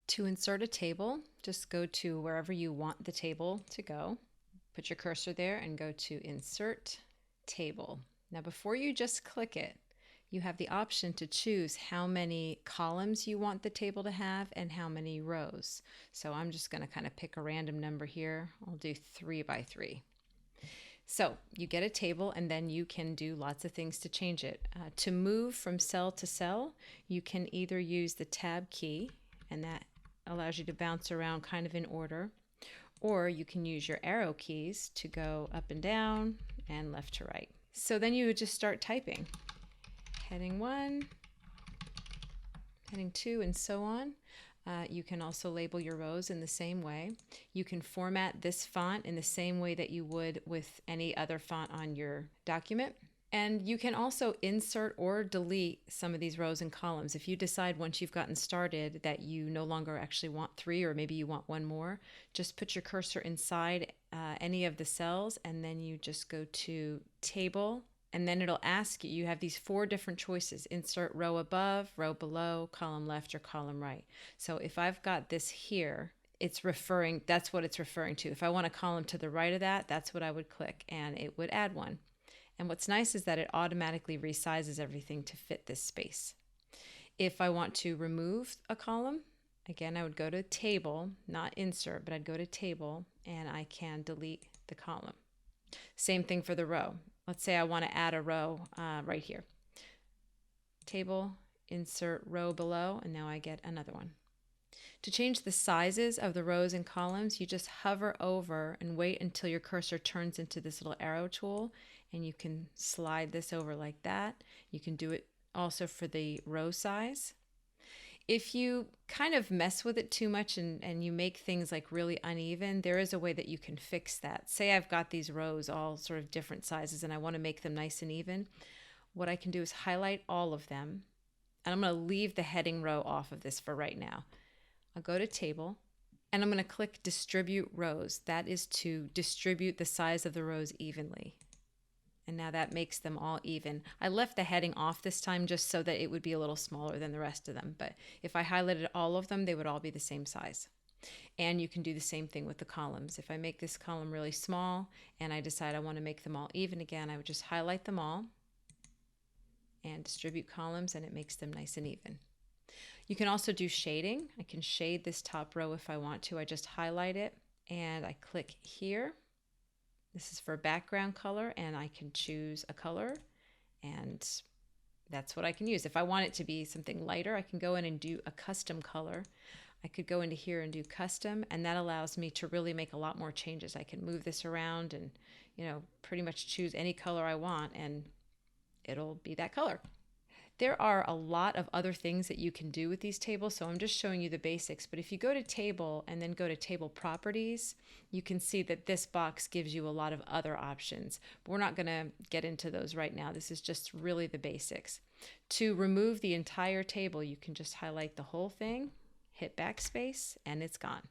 To insert a table, just go to wherever you want the table to go. Put your cursor there and go to Insert Table. Now, before you just click it, you have the option to choose how many columns you want the table to have and how many rows. So I'm just going to kind of pick a random number here. I'll do 3 by 3. So you get a table and then you can do lots of things to change it. To move from cell to cell, you can either use the Tab key, and that allows you to bounce around kind of in order, or you can use your arrow keys to go up and down and left to right. So then you would just start typing. Heading 1, heading 2, and so on. You can also label your rows in the same way. You can format this font in the same way that you would with any other font on your document. And you can also insert or delete some of these rows and columns. If you decide once you've gotten started that you no longer actually want 3, or maybe you want 1 more, just put your cursor inside any of the cells, and then you just go to Table, and then it'll ask you, you have these 4 different choices: insert row above, row below, column left, or column right. So if I've got this here, that's what it's referring to. If I want a column to the right of that, that's what I would click, and it would add one. And what's nice is that it automatically resizes everything to fit this space. If I want to remove a column, again, I would go to Table, not Insert, but I'd go to Table, and I can delete the column. Same thing for the row. Let's say I want to add a row right here. Table, Insert row below, and now I get another one. To change the sizes of the rows and columns, you just hover over and wait until your cursor turns into this little arrow tool, and you can slide this over like that. You can do it also for the row size. If you kind of mess with it too much and you make things like really uneven, there is a way that you can fix that. Say I've got these rows all sort of different sizes and I want to make them nice and even. What I can do is highlight all of them, and I'm going to leave the heading row off of this for right now. I'll go to Table, and I'm going to click Distribute Rows. That is to distribute the size of the rows evenly. And now that makes them all even. I left the heading off this time just so that it would be a little smaller than the rest of them. But if I highlighted all of them, they would all be the same size. And you can do the same thing with the columns. If I make this column really small and I decide I want to make them all even again, I would just highlight them all and distribute columns, and it makes them nice and even. You can also do shading. I can shade this top row if I want to. I just highlight it and I click here. This is for background color, and I can choose a color, and that's what I can use. If I want it to be something lighter, I can go in and do a custom color. I could go into here and do custom, and that allows me to really make a lot more changes. I can move this around and, pretty much choose any color I want, and it'll be that color. There are a lot of other things that you can do with these tables, so I'm just showing you the basics. But if you go to Table and then go to Table Properties, you can see that this box gives you a lot of other options. But we're not going to get into those right now. This is just really the basics. To remove the entire table, you can just highlight the whole thing, hit Backspace, and it's gone.